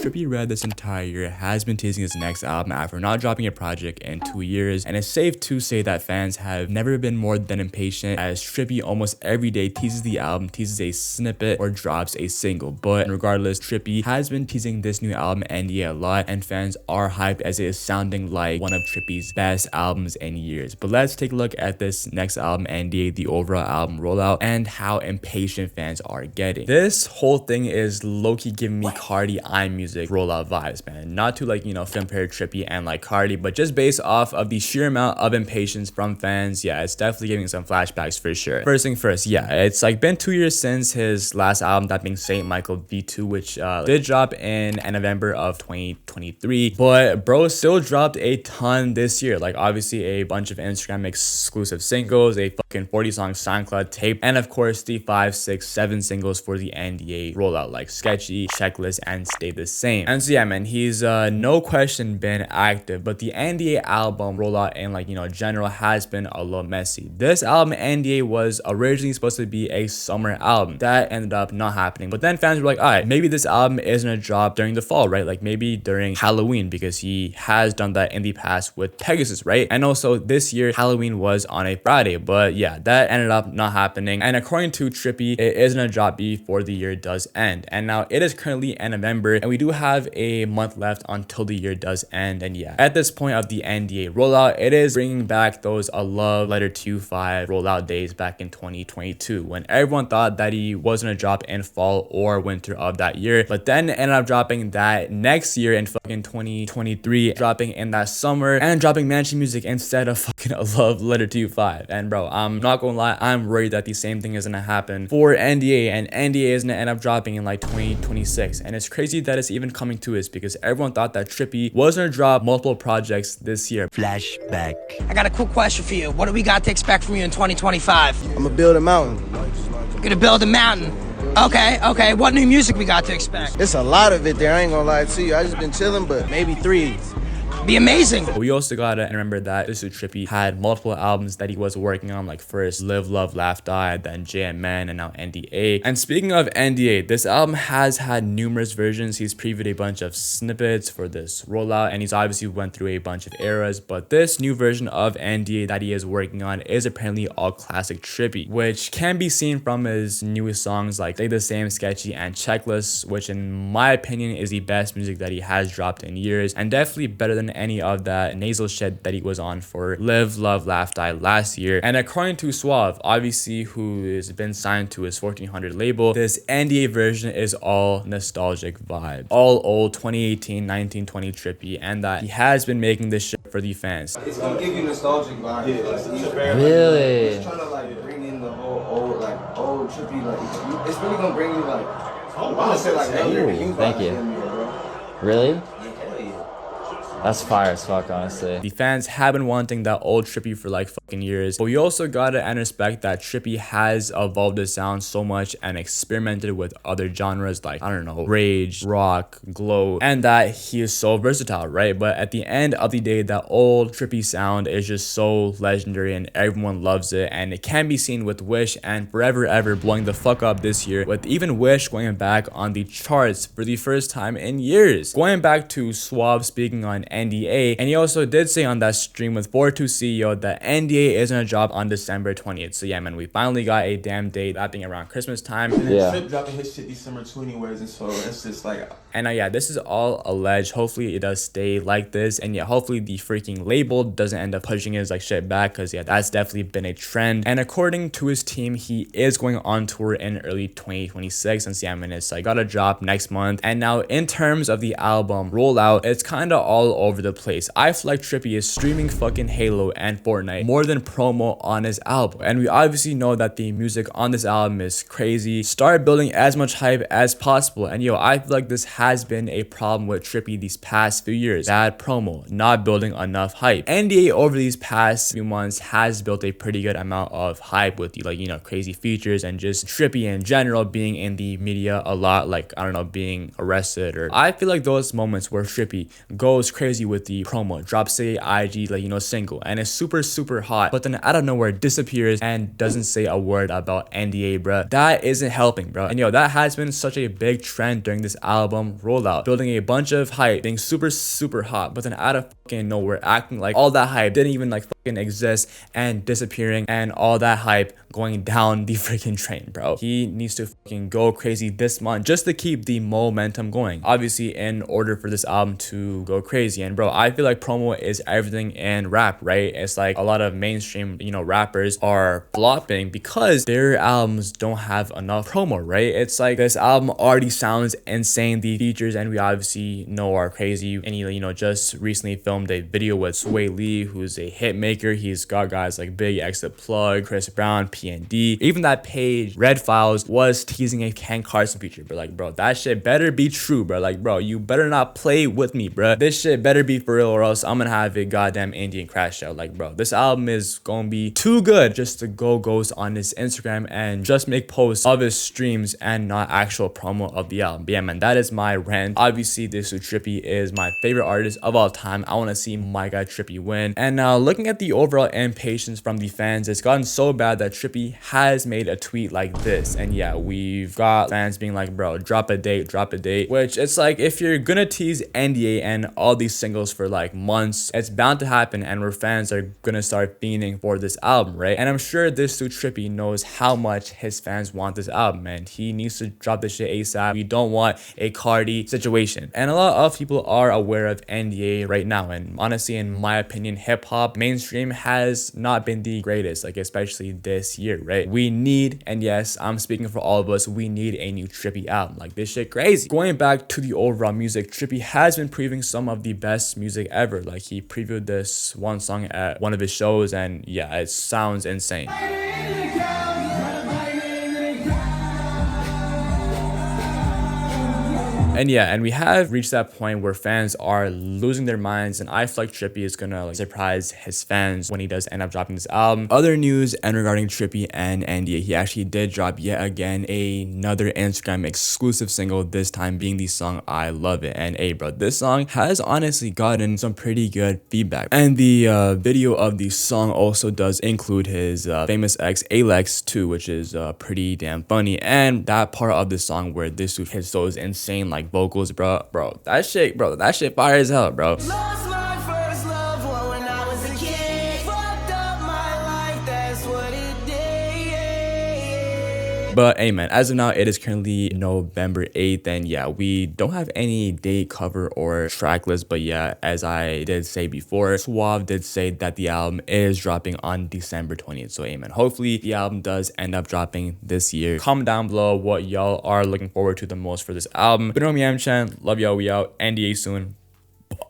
Trippie Redd this entire year has been teasing his next album after not dropping a project in 2 years, and it's safe to say that fans have never been more than impatient, as Trippie almost every day teases the album, teases a snippet, or drops a single. But regardless, Trippie has been teasing this new album NDA a lot, and fans are hyped as it is sounding like one of Trippie's best albums in years. But let's take a look at this next album NDA, the overall album rollout, and how impatient fans are getting. This whole thing is low-key giving me Cardi iMusic rollout vibes, man. Not to compare Trippie and like Cardi, but just based off of the sheer amount of impatience from fans, yeah, it's definitely giving some flashbacks for sure. First thing first, yeah, it's been 2 years since his last album, that being Saint Michael V2, which did drop in November of 2023, but bro still dropped a ton this year. Like obviously a bunch of Instagram exclusive singles, a fucking 40-song SoundCloud tape, and of course the 5, 6, 7 singles for the NDA rollout, like Sketchy, Checklist, and Stay the Same. And so yeah, man, he's no question been active, but the NDA album rollout in general has been a little messy. This album NDA was originally supposed to be a summer album. That ended up not happening, but then fans were like, alright, maybe this album isn't a drop during the fall, right? Like maybe during Halloween, because he has done that in the past with Pegasus, right? And also this year Halloween was on a Friday, but yeah, that ended up not happening. And according to Trippie, it isn't a drop before the year does end. And now it is currently in November, and we do have a month left until the year does end. And yeah, at this point of the NDA rollout, it is bringing back those A Love Letter to 5 rollout days back in 2022, when everyone thought that he wasn't a drop in fall or winter of that year, but then ended up dropping that next year in fucking 2023, dropping in that summer and dropping Mansion Music instead of fucking A Love Letter to 5. And bro, I'm not gonna lie, I'm worried that the same thing is gonna happen for NDA, and NDA is gonna end up dropping in like 2026. And it's crazy that it's even coming to this, because everyone thought that Trippie was gonna drop multiple projects this year. Flashback. I got a quick question for you. What do we got to expect from you in 2025? I'm gonna build a mountain. Gonna build a mountain. Okay. What new music we got to expect? It's a lot of it there, I ain't gonna lie to you. I just been chilling, but maybe 3. Be amazing. But we also gotta remember that this is Trippie had multiple albums that he was working on, like first Live, Love, Laugh, Die, then JMN, and now NDA. And speaking of NDA, this album has had numerous versions. He's previewed a bunch of snippets for this rollout, and he's obviously went through a bunch of eras, but this new version of NDA that he is working on is apparently all classic Trippie, which can be seen from his newest songs like Stay the Same, Sketchy, and Checklist, which in my opinion is the best music that he has dropped in years, and definitely better than any of that nasal shit that he was on for Live, Love, Laugh, Die last year. And according to Suave, obviously, who has been signed to his 1400 label, this NDA version is all nostalgic vibes, all old 2018, 19, 20 Trippie, and that he has been making this shit for the fans. It's gonna give you nostalgic vibes. Yeah, really? He's trying to bring in the whole old Trippie. It's really gonna bring you I want to say thank you. Really? That's fire as fuck, honestly. The fans have been wanting that old Trippie for fucking years, but we also gotta respect that Trippie has evolved his sound so much and experimented with other genres like, I don't know, rage, rock, glow, and that he is so versatile, right? But at the end of the day, that old Trippie sound is just so legendary and everyone loves it, and it can be seen with Wish and Forever Ever blowing the fuck up this year, with even Wish going back on the charts for the first time in years. Going back to Suave speaking on NDA, and he also did say on that stream with 42 CEO that NDA is gonna drop on December 20th. So yeah, man, we finally got a damn date, that being around Christmas time. And then Trip dropping his shit December 2 anyways, and so it's just and yeah, this is all alleged. Hopefully it does stay like this, and yeah, hopefully the freaking label doesn't end up pushing his shit back, because yeah, that's definitely been a trend. And according to his team, he is going on tour in early 2026, and so yeah, man, it's gotta drop next month. And now in terms of the album rollout, it's kind of all over the place. I feel like Trippie is streaming fucking Halo and Fortnite more than promo on his album, and we obviously know that the music on this album is crazy. Start building as much hype as possible, and yo, I feel like this has been a problem with Trippie these past few years. Bad promo, not building enough hype. NDA over these past few months has built a pretty good amount of hype with the crazy features, and just Trippie in general being in the media a lot, I don't know, being arrested, or I feel like those moments where Trippie goes crazy with the promo, drops a IG single, and it's super hot, but then out of nowhere disappears and doesn't say a word about NDA, bro. That isn't helping, bro. And yo, that has been such a big trend during this album song Rollout, building a bunch of hype, being super hot, but then out of fucking nowhere acting like all that hype didn't even like fucking exist and disappearing, and all that hype going down the freaking train, bro. He needs to fucking go crazy this month just to keep the momentum going, obviously, in order for this album to go crazy. And bro, I feel like promo is everything in rap, right? It's like a lot of mainstream, you know, rappers are flopping because their albums don't have enough promo, right? It's like this album already sounds insane, the features, and we obviously know are crazy. And he, you know, just recently filmed a video with Sway Lee, who's a hit maker. He's got guys like Big X the Plug, Chris Brown, PND. Even that page Red Files was teasing a Ken Carson feature, but like, bro, that shit better be true, bro. Like, bro, you better not play with me, bro. This shit better be for real, or else I'm gonna have a goddamn Indian crash out. Like, bro, this album is gonna be too good just to go ghost on his Instagram and just make posts of his streams and not actual promo of the album. But yeah, man, that is my rant. Obviously, this Trippie is my favorite artist of all time. I want to see my guy Trippie win. And now looking at the overall impatience from the fans, it's gotten so bad that Trippie has made a tweet like this. And yeah, we've got fans being like, bro, drop a date, which it's like, if you're gonna tease NDA and all these singles for like months, it's bound to happen, and where fans are gonna start fiending for this album, right? And I'm sure this dude Trippie knows how much his fans want this album, and he needs to drop this shit ASAP. We don't want a Cardi situation. And a lot of people are aware of NDA right now, and honestly, in my opinion, hip-hop mainstream has not been the greatest, like especially this year, right? We need, and yes, I'm speaking for all of us, we need a new Trippie album. Like, this shit crazy. Going back to the overall music, Trippie has been previewing some of the best music ever. Like, he previewed this one song at one of his shows, and yeah, it sounds insane. And yeah, and we have reached that point where fans are losing their minds, and I feel like Trippie is gonna like surprise his fans when he does end up dropping this album. Other news and regarding Trippie and NDA, he actually did drop yet again another Instagram exclusive single, this time being the song I Love It. And hey bro, this song has honestly gotten some pretty good feedback, and the video of the song also does include his famous ex Alex too, which is pretty damn funny. And that part of the song where this dude hits those insane like vocals, bro, that shit fire as hell, bro. Lost my first love when I was a kid. Fucked up my life, that's what it did. But hey man, as of now, it is currently November 8th, and yeah, we don't have any date cover or track list, but yeah, as I did say before, Suave did say that the album is dropping on December 20th. So hey man, hopefully the album does end up dropping this year. Comment down below what y'all are looking forward to the most for this album. But no, I'm Chan, love y'all, we out, NDA soon.